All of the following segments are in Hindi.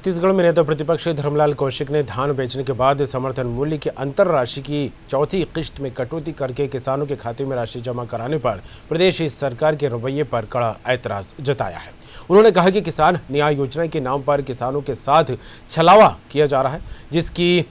छत्तीसगढ़ में नेता प्रतिपक्ष धर्मलाल कौशिक ने धान बेचने के बाद समर्थन मूल्य की अंतर राशि की चौथी किश्त में कटौती करके किसानों के खाते में राशि जमा कराने पर प्रदेश सरकार के रवैये पर कड़ा ऐतराज जताया है। उन्होंने कहा कि किसान न्याय योजना के नाम पर किसानों के साथ छलावा किया जा रहा है, जिसकी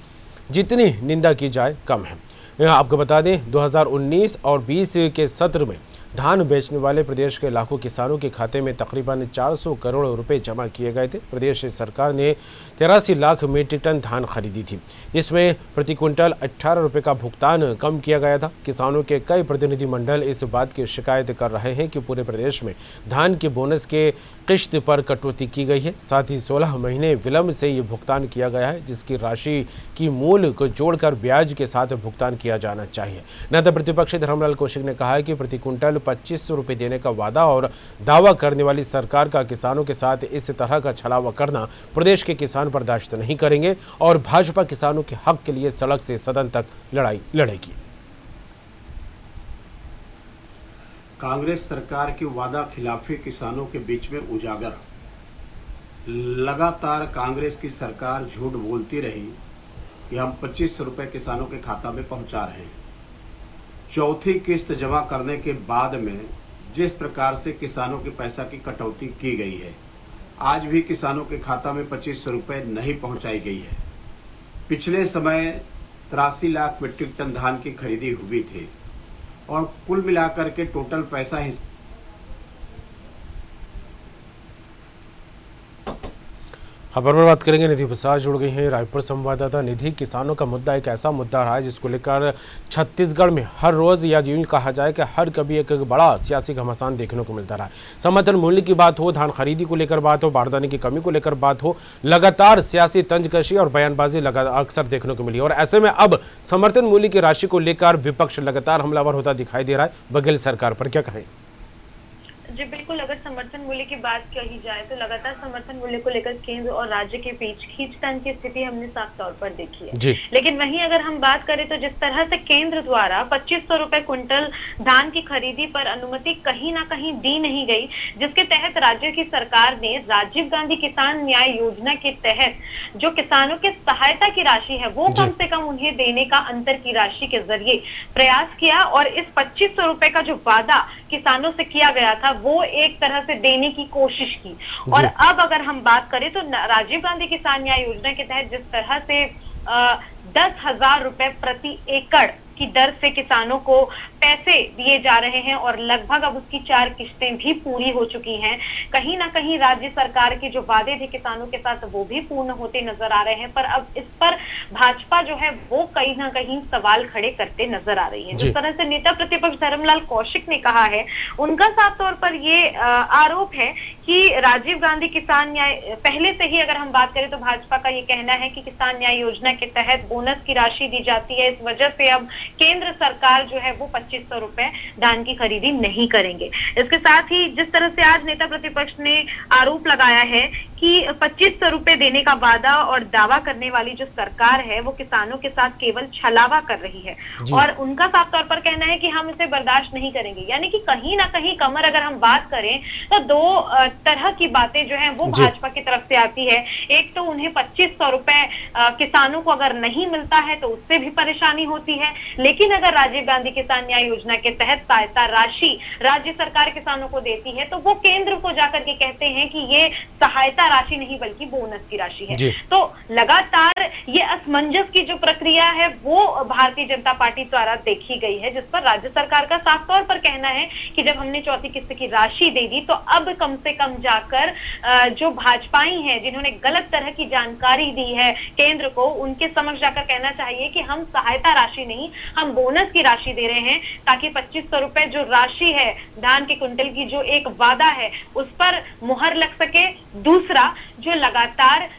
जितनी निंदा की जाए कम है। आपको बता दें, 2019 और 20 के सत्र में धान बेचने वाले प्रदेश के लाखों किसानों के खाते में तकरीबन 400 करोड़ रुपए जमा किए गए थे। प्रदेश सरकार ने 83 लाख मीट्रिक टन धान खरीदी थी, जिसमें प्रति क्विंटल 18 रुपए का भुगतान कम किया गया था। किसानों के कई प्रतिनिधि मंडल इस बात की शिकायत कर रहे हैं कि पूरे प्रदेश में धान के बोनस के किश्त पर कटौती की गई है। साथ ही 16 महीने विलंब से ये भुगतान किया गया है, जिसकी राशि की मूल्य को जोड़कर ब्याज के साथ भुगतान किया जाना चाहिए। नेता प्रतिपक्ष धर्मलाल कौशिक ने कहा है कि प्रति क्विंटल 2500 रुपये देने का वादा और दावा करने वाली सरकार का किसानों के साथ इस तरह का छलावा करना प्रदेश के किसान बर्दाश्त नहीं करेंगे और भाजपा किसानों के हक के लिए सड़क से सदन तक लड़ाई लड़ेगी। कांग्रेस सरकार की वादा खिलाफी किसानों के बीच में उजागर। लगातार कांग्रेस की सरकार झूठ बोलती रही कि हम 2500 रुपये किसानों के खाता में पहुंचा रहे हैं। चौथी किस्त जमा करने के बाद में जिस प्रकार से किसानों के पैसा की कटौती की गई है, आज भी किसानों के खाता में 2500 रुपये नहीं पहुंचाई गई है। पिछले समय 83 लाख मीट्रिक टन धान की खरीदी हुई थी और कुल मिलाकर के टोटल पैसा खबर पर बात करेंगे। निधि प्रसाद जुड़ गई हैं, रायपुर संवाददाता। निधि, किसानों का मुद्दा एक ऐसा मुद्दा रहा है जिसको लेकर छत्तीसगढ़ में हर रोज या यूं कहा जाए कि हर कभी एक बड़ा सियासी घमासान देखने को मिलता रहा है। समर्थन मूल्य की बात हो, धान खरीदी को लेकर बात हो, बारदाने की कमी को लेकर बात हो, लगातार सियासी तंजकशी और बयानबाजी अक्सर देखने को मिली। और ऐसे में अब समर्थन मूल्य की राशि को लेकर विपक्ष लगातार हमलावर होता दिखाई दे रहा है। बघेल सरकार पर क्या कहें? जी बिल्कुल, अगर समर्थन मूल्य की बात कही जाए तो लगातार समर्थन मूल्य को लेकर केंद्र और राज्य के बीच खींचतान की स्थिति हमने साफ तौर पर देखी है। लेकिन वहीं अगर हम बात करें तो जिस तरह से केंद्र द्वारा 2500 रुपए क्विंटल धान की खरीदी पर अनुमति कहीं ना कहीं दी नहीं गई, जिसके तहत राज्य की सरकार ने राजीव गांधी किसान न्याय योजना के तहत जो किसानों के सहायता की राशि है वो कम से कम उन्हें देने का अंतर की राशि के जरिए प्रयास किया और इस 2500 रुपए का जो वादा किसानों से किया गया था वो एक तरह से देने की कोशिश की। और अब अगर हम बात करें तो राजीव गांधी किसान न्याय योजना के तहत जिस तरह से 10,000 रुपए प्रति एकड़ की दर से किसानों को पैसे दिए जा रहे हैं और लगभग अब उसकी 4 किश्तें भी पूरी हो चुकी हैं। कहीं ना कहीं राज्य सरकार के जो वादे थे किसानों के साथ वो भी पूर्ण होते नजर आ रहे हैं, पर अब इस पर भाजपा जो है वो कहीं ना कहीं सवाल खड़े करते नजर आ रही है। जिस तरह से नेता प्रतिपक्ष धर्मलाल कौशिक ने कहा है, उनका साफ तौर पर ये आरोप है कि राजीव गांधी किसान न्याय, पहले से ही अगर हम बात करें तो भाजपा का ये कहना है कि किसान न्याय योजना के तहत बोनस की राशि दी जाती है, इस वजह से अब केंद्र सरकार जो है वो 2500 रुपए धान की खरीदी नहीं करेंगे। इसके साथ ही जिस तरह से आज नेता प्रतिपक्ष ने आरोप लगाया है कि 2500 रुपए देने का वादा और दावा करने वाली जो सरकार है वो किसानों के साथ केवल छलावा कर रही है और उनका साफ तौर पर कहना है कि हम इसे बर्दाश्त नहीं करेंगे। यानी कि कहीं ना कहीं कमर अगर हम बात करें तो दो तरह की बातें जो है वो भाजपा की तरफ से आती है। एक तो उन्हें 2500 रुपए किसानों को अगर नहीं मिलता है तो उससे भी परेशानी होती है, लेकिन अगर राजीव गांधी किसान न्याय योजना के तहत सहायता राशि राज्य सरकार किसानों को देती है तो वो केंद्र को जाकर के कहते हैं कि ये सहायता राशि नहीं बल्कि बोनस की राशि है। तो लगातार ये असमंजस की जो प्रक्रिया है वो भारतीय जनता पार्टी द्वारा देखी गई है, जिस पर राज्य सरकार का साफ तौर पर कहना है कि जब हमने चौथी किस्त की राशि दे दी तो अब कम से कम जाकर जो भाजपाई हैं जिन्होंने गलत तरह की जानकारी दी है केंद्र को, उनके समक्ष जाकर कहना चाहिए कि हम सहायता राशि नहीं, हम बोनस की राशि दे रहे हैं, ताकि 2500 रुपए जो राशि है धान के कुंटल की जो एक वादा है उस पर मुहर लग सके। दूसरा, जो लगातार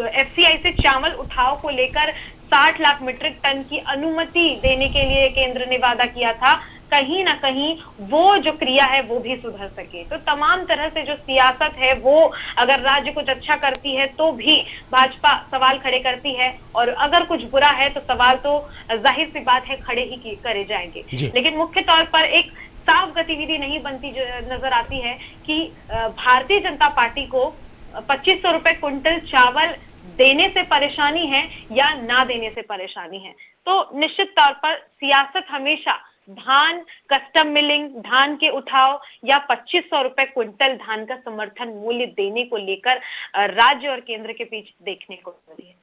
एफसीआई से चावल उठाव को लेकर 60 लाख मीट्रिक टन की अनुमति देने के लिए केंद्र ने वादा किया था, कहीं ना कहीं वो जो क्रिया है वो भी सुधर सके। तो तमाम तरह से जो सियासत है वो अगर राज्य कुछ अच्छा करती है तो भी भाजपा सवाल खड़े करती है और अगर कुछ बुरा है तो सवाल तो जाहिर सी बात है खड़े ही करे जाएंगे। लेकिन मुख्य तौर पर एक साफ गतिविधि नहीं बनती नजर आती है कि भारतीय जनता पार्टी को 2500 रुपए क्विंटल चावल देने से परेशानी है या ना देने से परेशानी है। तो निश्चित तौर पर सियासत हमेशा धान कस्टम मिलिंग, धान के उठाव या 2500 रुपए क्विंटल धान का समर्थन मूल्य देने को लेकर राज्य और केंद्र के बीच देखने को मिली है।